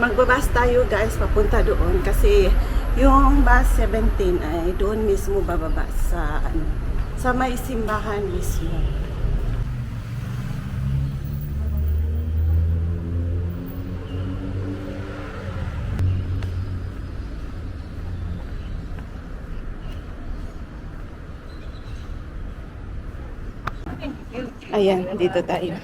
magbabas tayo guys papunta doon kasi yung bus 17 ay doon mismo bababa sa sa may simbahan mismo. Ayan, dito tayo.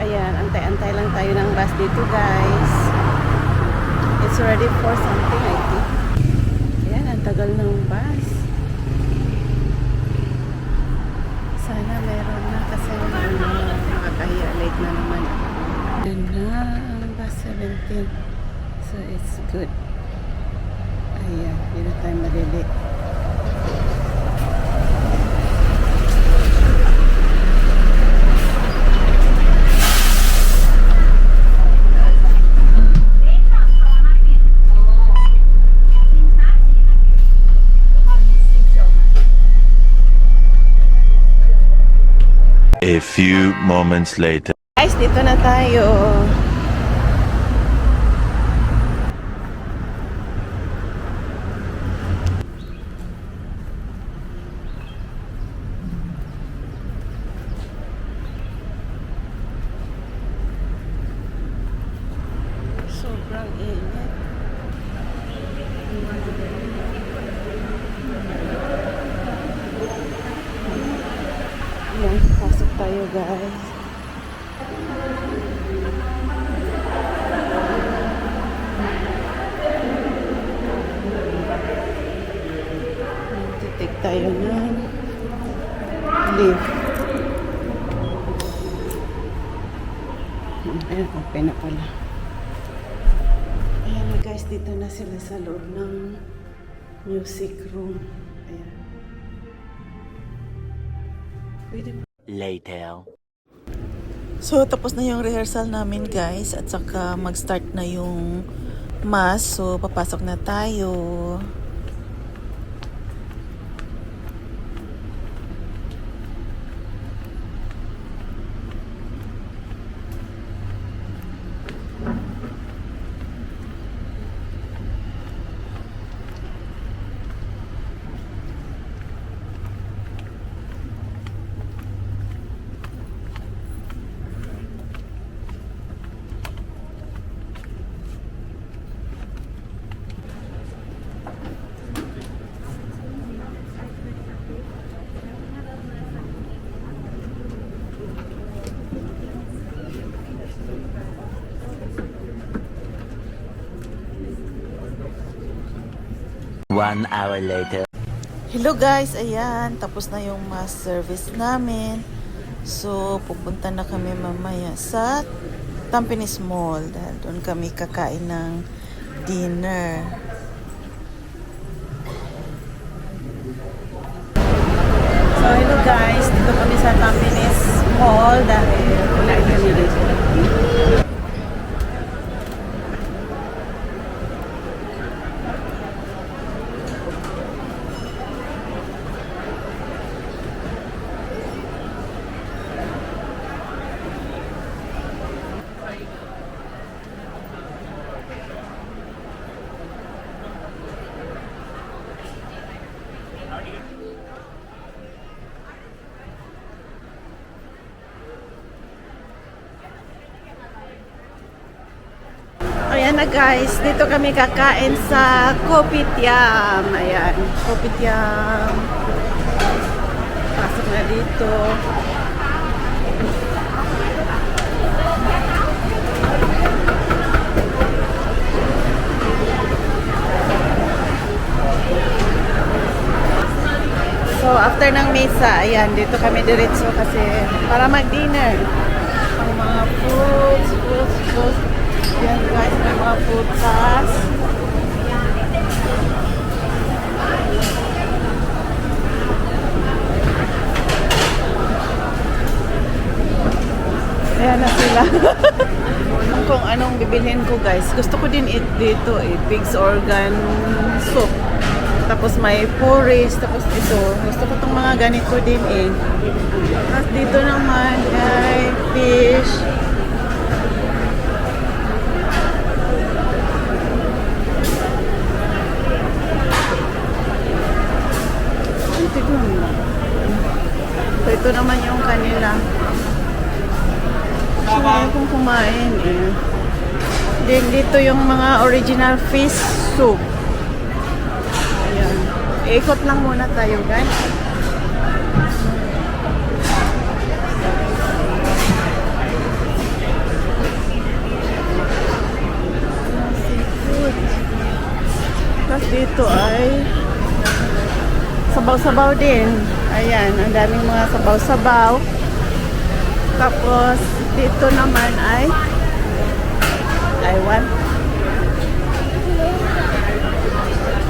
Ayan, antay-antay lang tayo ng bus dito guys. It's ready for something I think. Ayan, ang tagal ng bus. Sana meron na kasi nakakahiya, late na naman. Ayan na ang bus 17. So it's good. Ayan, hindi na tayo malili. A few moments later. Guys, dito na tayo. Sobrang init. Ayan, pasok tayo guys. Titik tayo ng lift. Ayan, okay na pala. Ayan na guys, dito na sila sa loob ng music room. Ayan. Later. So, tapos na yung rehearsal namin guys at saka mag-start na yung mass. So, papasok na tayo. One hour later. Hello guys, ayan, tapos na yung mass service namin. So, pupunta na kami mamaya sa Tampines Mall dahil doon kami kakain ng dinner. So, hello guys. Dito kami sa Tampines Mall dahil wala kami dito. Ayan na guys, dito kami kakain sa Kopitiam. Ayan, Kopitiam. Pasok na dito. So after ng mesa, ayan, dito kami diretso kasi para mag-dinner. Ang mga fruits. Yan guys, may mga prutas. Ayan na sila. Kung anong bibilhin ko guys. Gusto ko din dito pig's organ soup. Tapos may puris. Tapos ito. Gusto ko itong mga ganito din eh. Tapos dito naman ay fish. So, ito naman yung kanila. So, kung kumain eh. Then, dito yung mga original fish soup. Ayan. Ikot lang muna tayo, guys. Seafood. Tapos dito ay sabaw-sabaw din. Ayan, ang daming mga sabaw-sabaw. Tapos, dito naman ay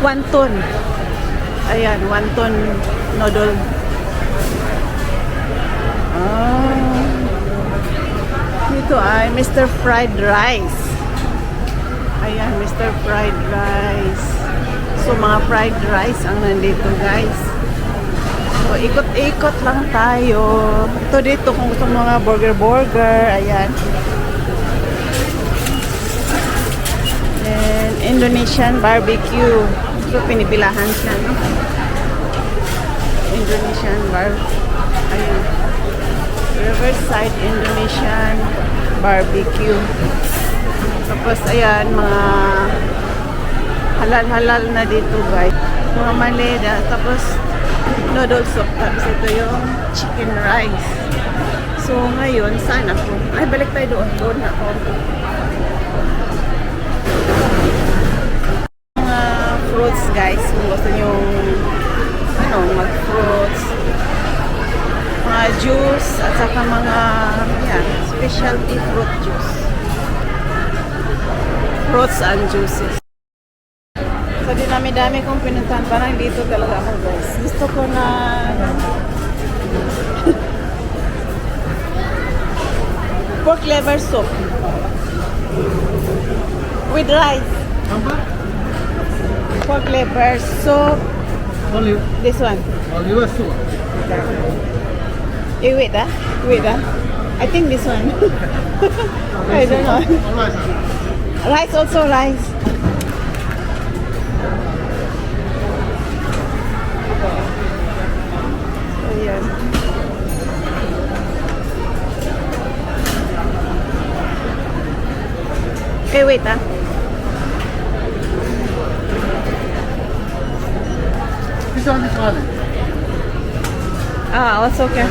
wonton. Ayan, wonton noodle. Dito ay Mr. Fried Rice. Ayan, Mr. Fried Rice. So, mga fried rice ang nandito, guys. So, ikot-ikot lang tayo. Ito dito kung gusto mga burger. Ayan. And Indonesian barbecue. So, pinipilahan siya, no? Indonesian Ayan. Riverside Indonesian barbecue. Tapos, ayan, mga halal na dito, guys. Mga maleda. Tapos, noodle soup. Tapos ito yung chicken rice. So, ngayon, saan ako? Ay, balik tayo doon. Doon ako. Mga fruits, guys. Kung gusto nyo, mag-fruits. Mga juice. At saka mga, specialty fruit juice. Fruits and juices. So, dinami-dami kong pinuntahan. Parang dito talaga ako, guys. Gusto ko na pork liver soup with rice. Pork liver soup. Olive. This one. Olive soup. Wait, Wait, I think this one. I don't know. Rice also rice. Ayan. Wait, This one is olive. it's okay.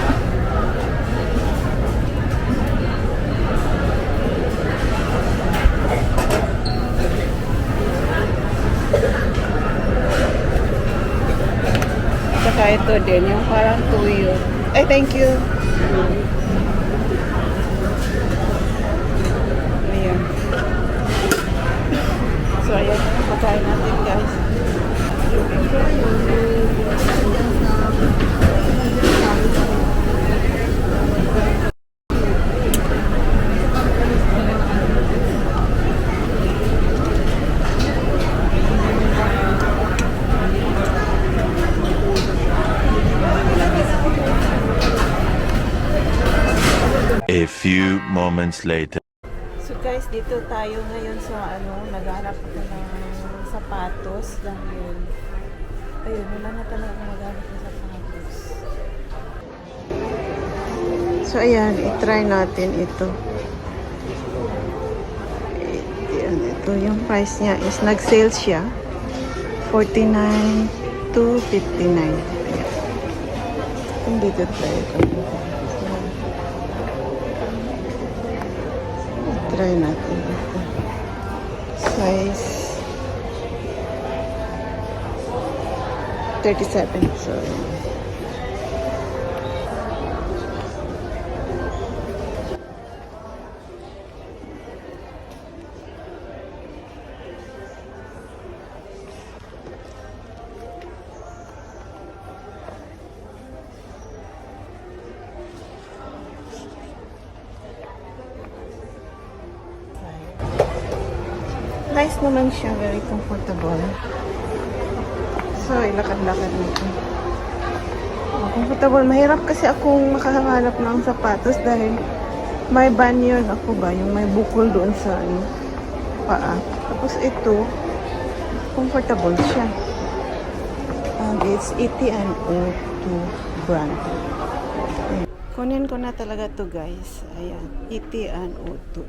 Saka ito din, yung parang tuyo. Ay, thank you. Ayan. So, ayan. Pagkain natin, guys. A few moments later. So guys, dito tayo ngayon sa naghanap ako ng sapatos dahil ayun, wala na talaga maghanap ng sapatos. So ayan, i-try natin ito. Ayan, ito yung price niya is nag-sale siya. 49 to 59. Ayan. Kung dito tayo ito. Try natin ito. Size 37. So, nice naman siya, very comfortable. So, So, ilakad-lakad nito. Comfortable. Mahirap kasi akong makahanap ng sapatos dahil may banyan ako ba, yung may bukol doon sa paa. Tapos ito, comfortable siya. And it's ET&O2 brand. Kunin ko na talaga to guys. Ayan, ET&O2.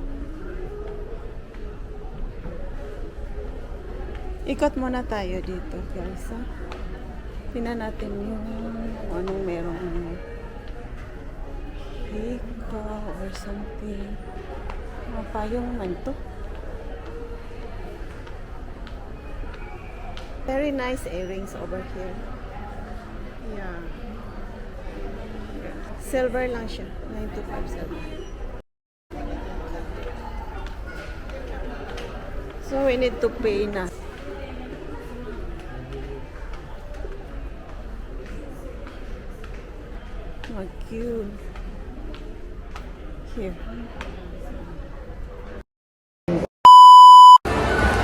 Ikot muna tayo dito guys. Ha? Tingnan natin yung anong merong hika or something. Mga payong naman to. Very nice earrings over here. Yeah. Silver lang siya. 9257. So we need to pay na. Oh, cute. Here.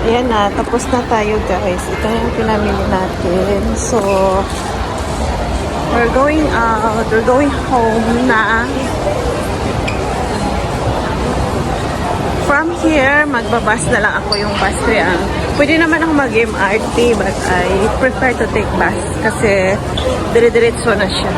Ayan na, tapos na tayo guys. Ito yung pinamili natin. So, we're going out. We're going home na. From here, magbabas na lang ako yung bus triang. Pwede naman ako mag-MRT but I prefer to take bus kasi dire-diretso na siya.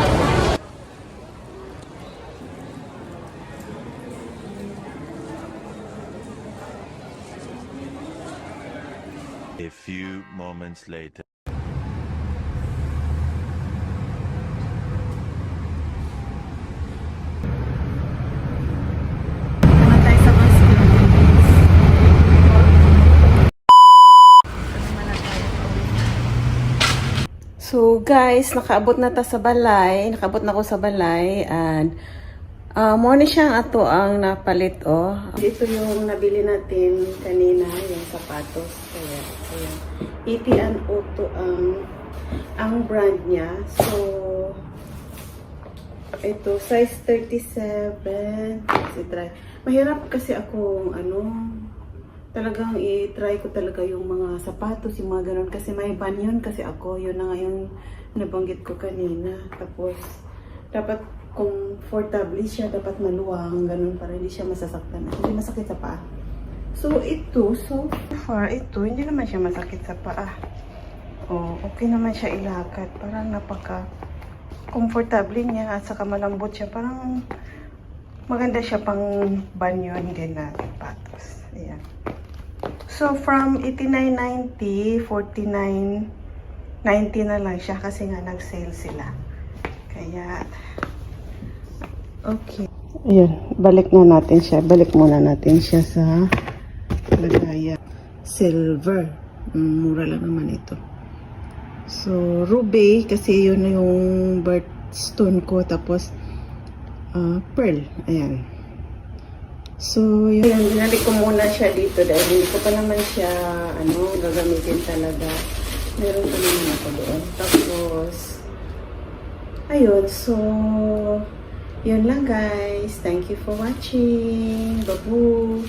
A few moments later. So guys, nakaabot na ta sa balay. Nakaabot na ko sa balay and mo na siyang ato ang napalit oh. Ito yung nabili natin kanina, yung sapatos. Kaya ayan. ET&O2 ang brand niya. So ito size 37. Let's try. Mahirap kasi akong talagang i-try ko talaga yung mga sapatos, yung mga ganun. Kasi may banyon kasi ako. Yun na nga yung nabanggit ko kanina. Tapos, dapat comfortably siya. Dapat maluwang. Ganun para hindi siya masasaktan. Hindi masakit sa paa. So, ito. So far, ito. Hindi naman siya masakit sa paa. Oh, okay naman siya ilakad. Parang napaka-comfortable niya. At saka malambot siya. Parang maganda siya pang banyon din na sapatos. Ayan. So, from 89.90, 49.90 na lang siya kasi nga nag-sale sila. Kaya, okay. Ayan, balik na natin siya. Balik muna natin siya sa lagayan. Silver. Mura lang naman ito. So, ruby, kasi yun yung birthstone ko. Tapos, pearl. Ayan. So, yun, binalik ko muna siya dito dahil hindi ko pa naman siya, gagamitin talaga. Meron pa naman ako doon. Tapos, ayun, so, yun lang guys. Thank you for watching. Babu!